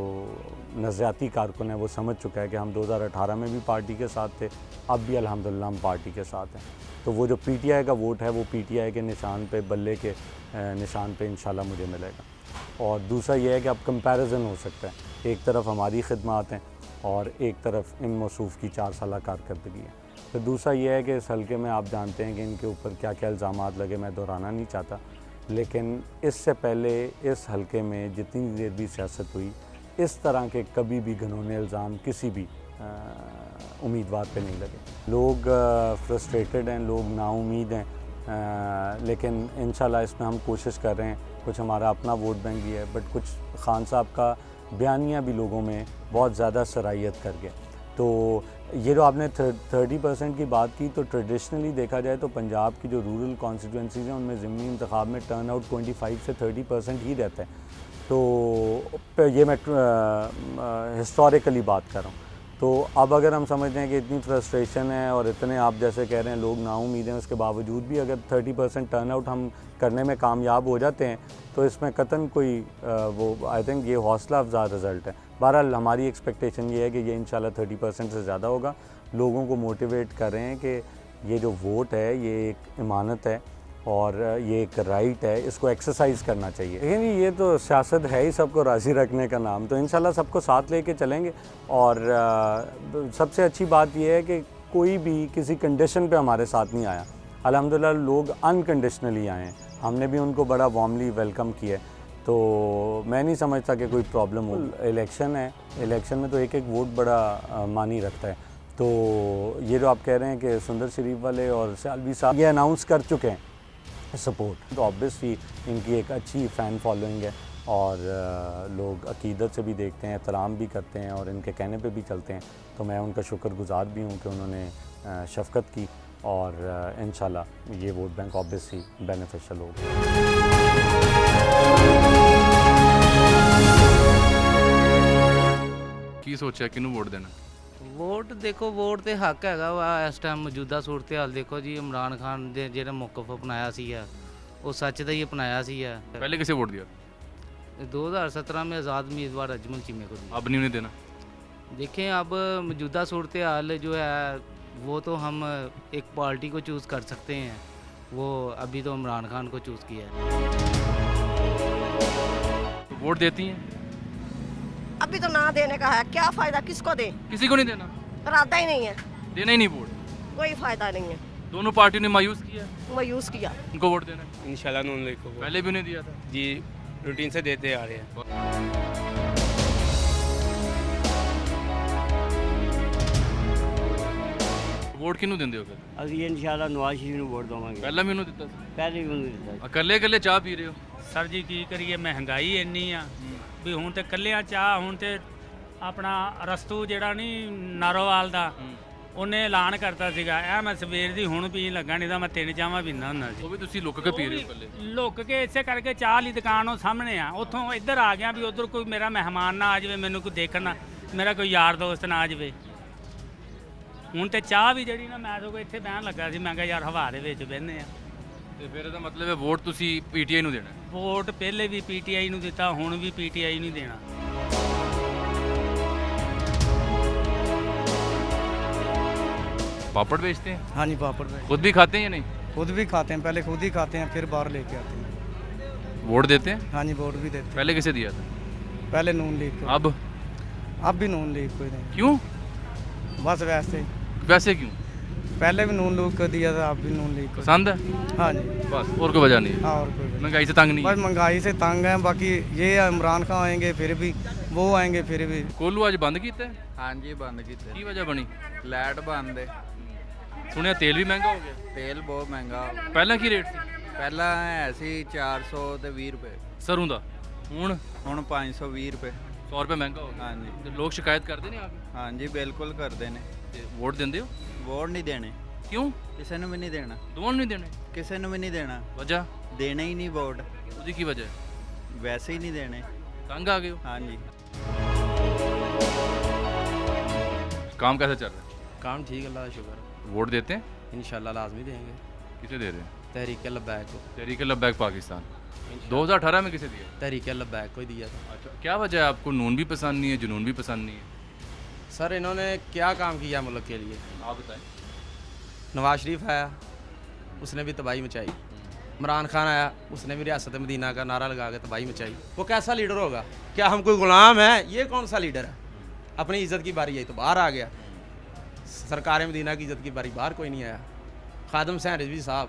नज़रियाती कारकुन है वो समझ चुका है कि हम 2018 में भी पार्टी के साथ थे, अब भी अल्हम्दुलिल्लाह हम पार्टी के साथ हैं। तो वो जो PTI का वोट है वो PTI के निशान पे, बल्ले के निशान पे इंशाल्लाह मुझे मिलेगा। और दूसरा ये है कि अब कंपैरिजन हो सकता है, एक तरफ हमारी खिदमत हैं और एक तरफ इन मौसूफ़ की 4 साल कारकर्दगी है। तो दूसरा ये है कि इस हल्के में आप जानते हैं कि इनके ऊपर क्या क्या इल्ज़ामात लगे, मैं दोहराना नहीं चाहता, लेकिन इससे पहले इस हल्के में जितनी देर भी सियासत हुई, इस तरह के कभी भी घिनौने इल्ज़ाम किसी भी उम्मीदवार पे नहीं लगे। लोग फ्रस्ट्रेटेड हैं, लोग नाउम्मीद हैं, लेकिन इंशाल्लाह इसमें हम कोशिश कर रहे हैं। कुछ हमारा अपना वोट बैंक भी है, बट कुछ खान साहब का बयानिया भी लोगों में बहुत ज़्यादा सराहियत कर गया। तो ये जो आपने 30% की बात की, तो ट्रेडिशनली देखा जाए तो पंजाब की जो रूरल कॉन्स्टिट्यूंसीज़ हैं उनमें ज़िमनी इंतखाब में टर्न आउट 25 से 30% ही रहता है। तो ये मैं हिस्टोरिकली बात कर रहा हूँ। तो अब अगर हम समझते हैं कि इतनी फ्रस्ट्रेशन है और इतने आप जैसे कह रहे हैं लोग नाउम्मीद हैं, उसके बावजूद भी अगर 30% टर्न आउट हम करने में कामयाब हो जाते हैं तो इसमें कतन कोई वो आई थिंक ये हौसला अफजा रिज़ल्ट है। बहरहाल हमारी एक्सपेक्टेशन ये है कि ये इंशाल्लाह 30% से ज़्यादा होगा। लोगों को मोटिवेट कर रहे हैं कि ये जो वोट है ये एक इमानत है, और ये एक राइट है, इसको एक्सरसाइज करना चाहिए। लेकिन ये तो सियासत है ही सबको राज़ी रखने का नाम, तो इंशाल्लाह सबको साथ लेके चलेंगे। और सबसे अच्छी बात ये है कि कोई भी किसी कंडीशन पे हमारे साथ नहीं आया, अल्हम्दुलिल्लाह लोग अनकंडीशनली आए हैं, हमने भी उनको बड़ा वार्मली वेलकम किया है। तो मैं नहीं समझता कि कोई प्रॉब्लम हो। इलेक्शन है, इलेक्शन में तो एक एक वोट बड़ा मानी रखता है। तो ये जो आप कह रहे हैं कि सुंदर शरीफ वाले और सियालवी साहब ये अनाउंस कर चुके हैं सपोर्ट, तो ऑब्वियसली इनकी एक अच्छी फ़ैन फॉलोइंग है और लोग अकीदत से भी देखते हैं, एहतराम भी करते हैं और इनके कहने पे भी चलते हैं। तो मैं उनका शुक्रगुज़ार भी हूँ कि उन्होंने शफ़क़त की और इंशाल्लाह ये वोट बैंक ऑब्वियसली बेनिफिशियल होगा। की सोचा किनू वोट देना? वोट देखो, वोट तो हक हैगा वा इस टाइम मौजूदा सूरत हाल देखो जी। इमरान खान ने ਜਿਹੜਾ ਮੌਕਫ अपनाया ਸੀਗਾ ਉਹ सच ਦਾ ही अपनाया ਸੀਗਾ। पहले किसे वोट दिया? 2017 में आज़ाद उम्मीदवार अजमल चीमे को दिया। अब नहीं उन्हें देना? देखें अब मौजूदा सूरत हाल जो है वो तो हम एक पार्टी को चूज़ कर सकते हैं, वो अभी तो इमरान खान को चूज़ किया है। तो वोट देती हैं? अभी तो ना देने का है, क्या फ़ायदा, किसको दें? किसी को नहीं देना? इरादा ही नहीं है, देना ही नहीं वोट, कोई फ़ायदा नहीं है। दोनों पार्टियों ने मायूस किया, मायूस किया। उनको वोट देना है? इंशाल्लाह नून लीग को। पहले भी उन्हें दिया था जी, रूटीन से देते आ रहे हैं। वोट किनू देंदे हो फिर? ਅਸੀਂ ਇਨਸ਼ਾਅੱਲਾ ਨਵਾਜ਼ ਸ਼ਰੀਫ ਨੂੰ ਵੋਟ ਦੇਵਾਂਗੇ। ਪਹਿਲਾਂ ਵੀ ਉਹਨੂੰ ਦਿੱਤਾ ਸੀ? ਪਹਿਲੇ ਵੀ ਉਹਨੂੰ ਦਿੱਤਾ ਸੀ। ਇਕੱਲੇ ਇਕੱਲੇ ਚਾਹ ਪੀ ਰਹੇ ਹੋ? ਸਰ ਜੀ ਕੀ ਕਰੀਏ, ਮਹਿੰਗਾਈ ਇੰਨੀ ਆ ਵੀ ਹੁਣ ਤੇ ਕੱਲਿਆਂ ਚਾਹ, ਹੁਣ ਤੇ ਆਪਣਾ ਰਸਤੂ ਜਿਹੜਾ ਨਹੀਂ ਨਾਰੋਵਾਲ ਦਾ, ਉਹਨੇ ਐਲਾਨ ਕਰਤਾ ਸੀਗਾ ਇਹ ਮੈਂ ਸਵੇਰ ਦੀ ਹੁਣ ਪੀਣ ਲੱਗਾ, ਨਹੀਂ ਤਾਂ ਮੈਂ 3 ਚਾਹਾਂ ਪੀਂਦਾ ਹੁੰਦਾ ਸੀ। ਉਹ ਵੀ ਤੁਸੀਂ ਲੁੱਕ ਕੇ ਪੀ ਰਹੇ ਹੋ ਇਕੱਲੇ? ਲੁੱਕ ਕੇ ਇਸੇ ਕਰਕੇ ਚਾਹ ਵਾਲੀ ਦੁਕਾਨ ਉਹ ਸਾਹਮਣੇ ਆ, ਉੱਥੋਂ ਇੱਧਰ ਆ ਗਿਆ ਵੀ ਉਧਰ ਕੋਈ ਮੇਰਾ ਮਹਿਮਾਨ ਨਾ ਆ ਜਾਵੇ, ਮੈਨੂੰ ਕੋਈ ਦੇਖਣ ਨਾ, ਮੇਰਾ ਕੋਈ ਯਾਰ ਦੋਸਤ ਨਾ ਆ ਜਾਵੇ। ਹੁਣ ਤੇ ਚਾਹ ਵੀ ਜਿਹੜੀ ਨਾ ਮੈਂ ਸਗੋਂ ਇੱਥੇ ਬਹਿਣ ਲੱਗਾ ਸੀ, ਮੈਂ ਕਿਹਾ ਯਾਰ ਹਵਾ ਦੇ ਵਿੱਚ ਬਹਿੰਦੇ ਆ। ਤੇ ਫਿਰ ਇਹਦਾ ਮਤਲਬ ਹੈ ਵੋਟ ਤੁਸੀਂ ਪੀਟੀਆਈ ਨੂੰ ਦੇਣਾ? ਵੋਟ ਪਹਿਲੇ ਵੀ ਪੀਟੀਆਈ ਨੂੰ ਦਿੱਤਾ, ਹੁਣ ਵੀ ਪੀਟੀਆਈ ਨੂੰ ਦੇਣਾ। पापड़ बेचते हैं? हाँ जी, पापड़ बेचते। खुद भी खाते हैं या नहीं? खुद भी खाते हैं, पहले खुद ही खाते हैं, फिर बाहर लेके आते हैं। वोट देते हैं? हाँ जी, वोट भी देते हैं। पहले किसे दिया था? पहले नून लीग को। अब भी नून लीग को ही देंगे। क्यों? बस वैसे। वैसे क्यों? पहले भी नून लीग को दिया था, अब भी नून लीग को। पसंद है? हाँ जी, बस और कोई वजह नहीं है? हाँ, और कोई महंगाई से तंग नहीं? बस महंगाई से तंग है, बाकी ये इमरान खान आएंगे फिर भी, वो आएंगे फिर भी। कोलू आज बंद किया? हाँ जी, बंद किया। की वजह बनी? लाइट बंद है। सुनिया तेल भी महंगा हो गया? तेल बहुत महंगा। पहला की रेट सी? पहला है सी 400 ते 20 रुपए सरों दा, हुण 520 रुपए। 100 रुपए महंगा हो गया। हाँ जी। ते लोग शिकायत करते ने आके? हाँ जी, बिल्कुल करते ने। वोट देंदे हो? वोट नहीं देने। क्यों? किसी ने भी नहीं देना। दोनों नहीं देने? किसी ने भी नहीं देना। वजह? देने ही नहीं वोट। उसकी की वजह? वैसे ही नहीं देने। तंग आ गए हो? हाँ जी। काम कैसा चल रहा है? काम ठीक है, अल्लाह का शुक्र। वोट देते हैं? इंशाल्लाह लाजमी देंगे। किसे दे रहे हैं? तहरीक लब्बैक को। तहरीक लब्बैक पाकिस्तान 2018 में किसे दिया? तहरीक लब्बैक को ही दिया था। अच्छा, क्या वजह है? आपको नून भी पसंद नहीं है, जुनून भी पसंद नहीं है? सर इन्होंने क्या काम किया मुल्क के लिए? आप बताएं। नवाज शरीफ आया, उसने भी तबाही मचाई। इमरान खान आया, उसने भी रियासत मदीना का नारा लगा के तबाही मचाई। वो कैसा लीडर होगा? क्या हम कोई गुलाम है? ये कौन सा लीडर है? अपनी इज़्ज़त की बारी आई तो बाहर आ गया, सरकार मदीना की इज़्ज़त की बारी बाहर कोई नहीं आया। खादम हुसैन रिजवी साहब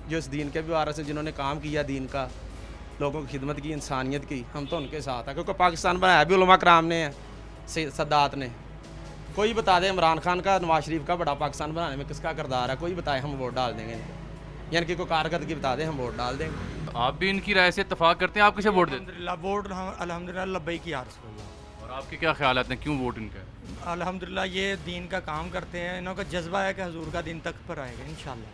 जो इस दीन के भी वारिस हैं, जिन्होंने काम किया दीन का, लोगों की खिदमत की, इंसानियत की, हम तो उनके साथ हैं। क्योंकि पाकिस्तान बनाया भी उलमा कराम ने है, सद्दात ने। कोई बता दे इमरान खान का, नवाज शरीफ का बड़ा पाकिस्तान बनाने में किसका किरदार है? कोई बताए, हम वोट डाल देंगे। यानी कि कोई कारकर्दगी बता दे, हम वोट डाल देंगे। आप भी इनकी राय से इत्तेफाक करते हैं? आप किसे वोट देते हैं? वोट अल्हम्दुलिल्लाह लब्बई की यार। और आपके क्या ख्याल आते हैं, क्यों वोट इनका है? अल्हम्दुलिल्लाह ये दीन का काम करते हैं, इन्हों का जज्बा है कि हजूर का दिन तक पर आएगा इंशाल्लाह।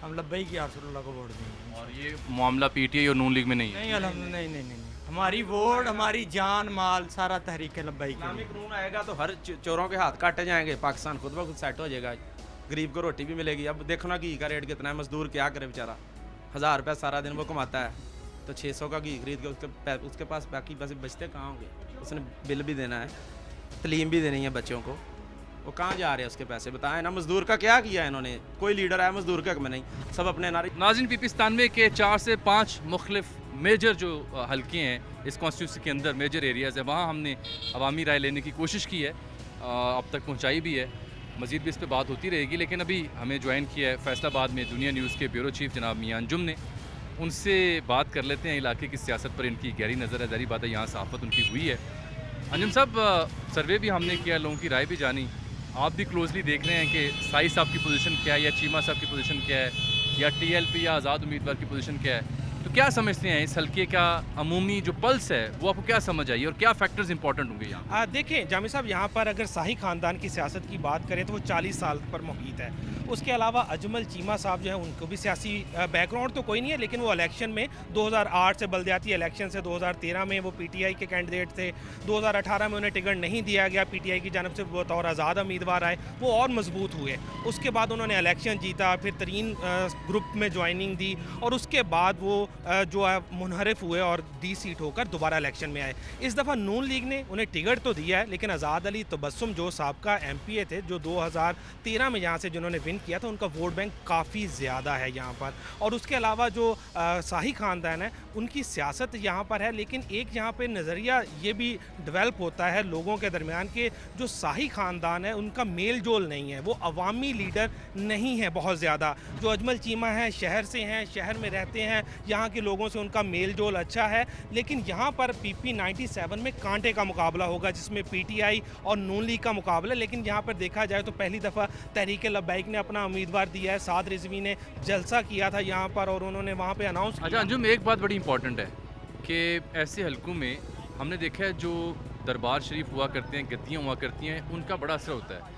हम लब्बई की रसूलुल्लाह को वोट देंगे। और ये मामला पीटीआई और नून लीग में नहीं है? नहीं अल्हम्दुलिल्लाह, नहीं नहीं नहीं, हमारी वोट, हमारी जान माल सारा तहरीक लब्बई की। इस्लामिक कानून आएगा तो हर चोरों के हाथ काटे जाएंगे, पाकिस्तान खुद ब खुद सेट हो जाएगा, गरीब को रोटी भी मिलेगी। अब देखो ना घी का रेट कितना है, मजदूर क्या करे बेचारा, 1000 रुपया सारा दिन वो कमाता है, तो 600 का घी खरीद के उसके पास बाकी पैसे बचते कहाँ होंगे? उसने बिल भी देना है, तलीम भी देनी है बच्चों को, वो कहाँ जा रहे हैं उसके पैसे बताएं ना। मजदूर का क्या किया है इन्होंने? कोई लीडर है मजदूर का में नहीं, सब अपने नारे। नाज़रीन, PP 97 के 4 से 5 मुख्तलिफ मेजर जो हल्के हैं इस कॉन्स्टिट्यूंसी के अंदर, मेजर एरियाज़ है, वहाँ हमने अवामी राय लेने की कोशिश की है, अब तक पहुँचाई भी है। मज़ीद भी इस पर बात होती रहेगी, लेकिन अभी हमें ज्वाइन किया है फैसलाबाद में दुनिया न्यूज़ के ब्यूरो चीफ जनाब मियां अंजुम ने। उनसे बात कर लेते हैं इलाके की सियासत पर इनकी गहरी नज़र है। ज़ाहिर बात है यहाँ सहाफ़त उनकी हुई है। अंजुम साहब, सर्वे भी हमने किया, लोगों की राय भी जानी, आप भी क्लोजली देख रहे हैं कि साई साहब की पोजीशन क्या है या चीमा साहब की पोजीशन क्या है या TLP या आज़ाद उम्मीदवार की पोजीशन क्या है, तो क्या समझते हैं इस हल्के का अमूमी जो पल्स है वो आपको क्या समझ आई और क्या फैक्टर्स इंपॉर्टेंट होंगे यहाँ? देखें जामिर साहब, यहाँ पर अगर शाही ख़ानदान की सियासत की बात करें तो वो 40 साल पर मुहीत है। उसके अलावा अजमल चीमा साहब जो है उनको भी सियासी बैकग्राउंड तो कोई नहीं है, लेकिन वो इलेक्शन में 2008 से बल्दियाती इलेक्शन से 2013 में वो PTI के कैंडिडेट थे। 2018 में उन्हें टिकट नहीं दिया गया, PTI की जानब से बतौर आज़ाद उम्मीदवार आए, वो और मजबूत हुए। उसके बाद उन्होंने इलेक्शन जीता, फिर तरीन ग्रुप में ज्वाइनिंग दी और उसके बाद वो जो है मुनहरिफ हुए और D सीट होकर दोबारा इलेक्शन में आए। इस दफ़ा नून लीग ने उन्हें टिकट तो दिया है, लेकिन आज़ाद अली तबस्सुम जो साबका MPA थे, जो 2013 में यहाँ से जिन्होंने विन किया था, उनका वोट बैंक काफ़ी ज़्यादा है यहाँ पर। और उसके अलावा जो शाही ख़ानदान है उनकी सियासत यहाँ पर है, लेकिन एक यहाँ पे नज़रिया ये भी डेवलप होता है लोगों के दरमियान कि जो शाही ख़ानदान है उनका मेल जोल नहीं है, वो अवामी लीडर नहीं है बहुत ज़्यादा। जो अजमल चीमा है शहर से हैं, शहर में रहते हैं, यहाँ के लोगों से उनका मेल जोल अच्छा है, लेकिन यहाँ पर PP 97 में कांटे का मुकाबला होगा जिसमें PTI और नून लीग का मुकाबला। लेकिन यहाँ पर देखा जाए तो पहली दफ़ा तहरीक लब्बैक ने अपना उम्मीदवार दिया है। साद रिजवी ने जलसा किया था यहाँ पर और उन्होंने वहाँ पे अनाउंस किया। अच्छा अंजुम, एक बात बड़ी इंपॉर्टेंट है कि ऐसे हलकों में हमने देखा है जो दरबार शरीफ हुआ करते हैं, गद्दियाँ हुआ करती हैं, उनका बड़ा असर होता है।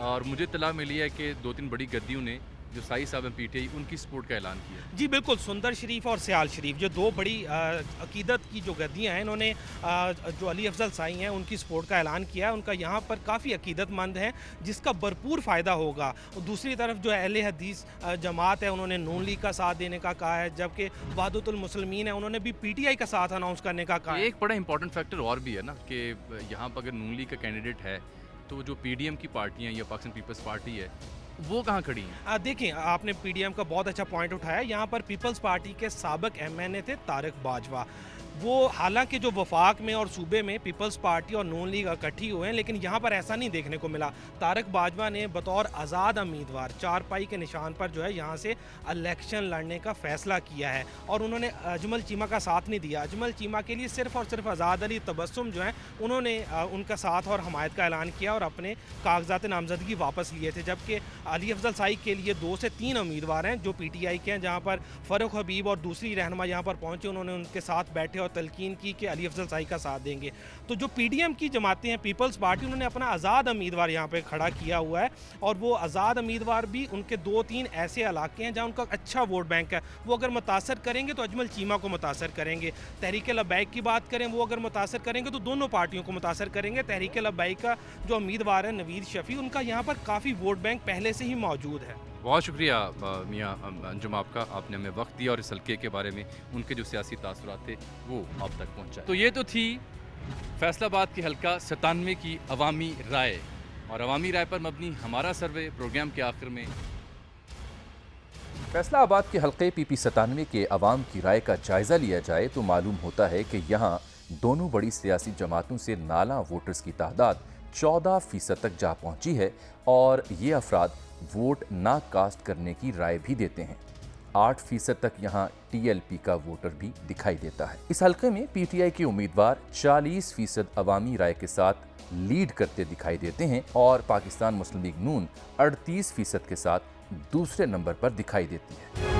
और मुझे इत्तला मिली है कि 2-3 बड़ी गद्दियों ने जो साई साहब हैं PTI उनकी सपोर्ट का ऐलान किया। जी बिल्कुल, सुंदर शरीफ और सियाल शरीफ जो दो बड़ी अकीदत की जो गद्दियाँ हैं, इन्होंने जो अली अफजल साई हैं उनकी सपोर्ट का ऐलान किया है। उनका यहाँ पर काफ़ी अकीदतमंद हैं जिसका भरपूर फ़ायदा होगा। और दूसरी तरफ जो अहले हदीस जमात है उन्होंने नून लीग का साथ देने का कहा है, जबकि वहदतुल मुस्लिमीन है उन्होंने भी PTI का साथ अनाउंस करने का कहा है। एक बड़ा इंपॉर्टेंट फैक्टर और भी है ना कि यहाँ पर अगर नून लीग का कैंडिडेट है तो जो PDM की पार्टियाँ या पाकिस्तान पीपल्स पार्टी है वो कहाँ खड़ी हैं? देखिए, आपने PDM का बहुत अच्छा पॉइंट उठाया। यहाँ पर पीपल्स पार्टी के साबिक MNA थे तारिक बाजवा। वो हालांकि जो वफाक में और सूबे में पीपल्स पार्टी और नून लीग इकट्ठी हुए हैं, लेकिन यहाँ पर ऐसा नहीं देखने को मिला। तारिक बाजवा ने बतौर आज़ाद उम्मीदवार चारपाई के निशान पर जो है यहाँ से इलेक्शन लड़ने का फ़ैसला किया है और उन्होंने अजमल चीमा का साथ नहीं दिया। अजमल चीमा के लिए सिर्फ़ और सिर्फ आज़ाद अली तबस्सुम जो हैं उन्होंने उनका साथ और हमायत का ऐलान किया और अपने कागजात नामजदगी वापस लिए थे। जबकि अली अफजल साई के लिए 2 से 3 उम्मीदवार हैं जो PTI के हैं, जहाँ पर फ़ारूक हबीब और दूसरी रहनुमा यहाँ पर पहुँचे, उन्होंने उनके साथ बैठे और तलकीन की कि अली अफजल साई का साथ देंगे। तो जो PDM की जमातें हैं, पीपल्स पार्टी, उन्होंने अपना आज़ाद उम्मीदवार यहाँ पे खड़ा किया हुआ है और वो आज़ाद उम्मीदवार भी उनके 2-3 ऐसे इलाके हैं जहाँ उनका अच्छा वोट बैंक है। वो अगर मुतासर करेंगे तो अजमल चीमा को मुतासर करेंगे। तहरीक लब्बैक की बात करें, वो अगर मुतासर करेंगे तो दोनों पार्टियों को मुतासर करेंगे। तहरीक लब्बैक का जो उम्मीदवार है नवीद शफ़ी, उनका यहाँ पर काफ़ी वोट बैंक पहले से ही मौजूद है। बहुत शुक्रिया मियाँ अंजुम आपका, आपने हमें वक्त दिया और इस हल्के के बारे में उनके जो सियासी तासुरात थे वो आप तक पहुँचा। तो ये तो थी फैसलाबाद की हल्का 97 की अवामी राय, और अवामी राय पर मबनी हमारा सर्वे प्रोग्राम के आखिर में। फैसलाबाद के हल्के PP 97 के अवाम की राय का जायज़ा लिया जाए तो मालूम होता है कि यहाँ दोनों बड़ी सियासी जमातों से नाला वोटर्स की तादाद 14% तक जा पहुँची है और ये अफराद वोट ना कास्ट करने की राय भी देते हैं। 8% तक यहाँ TLP का वोटर भी दिखाई देता है। इस हल्के में PTI के उम्मीदवार 40% अवामी राय के साथ लीड करते दिखाई देते हैं और पाकिस्तान मुस्लिम लीग नून 38% के साथ दूसरे नंबर पर दिखाई देती है।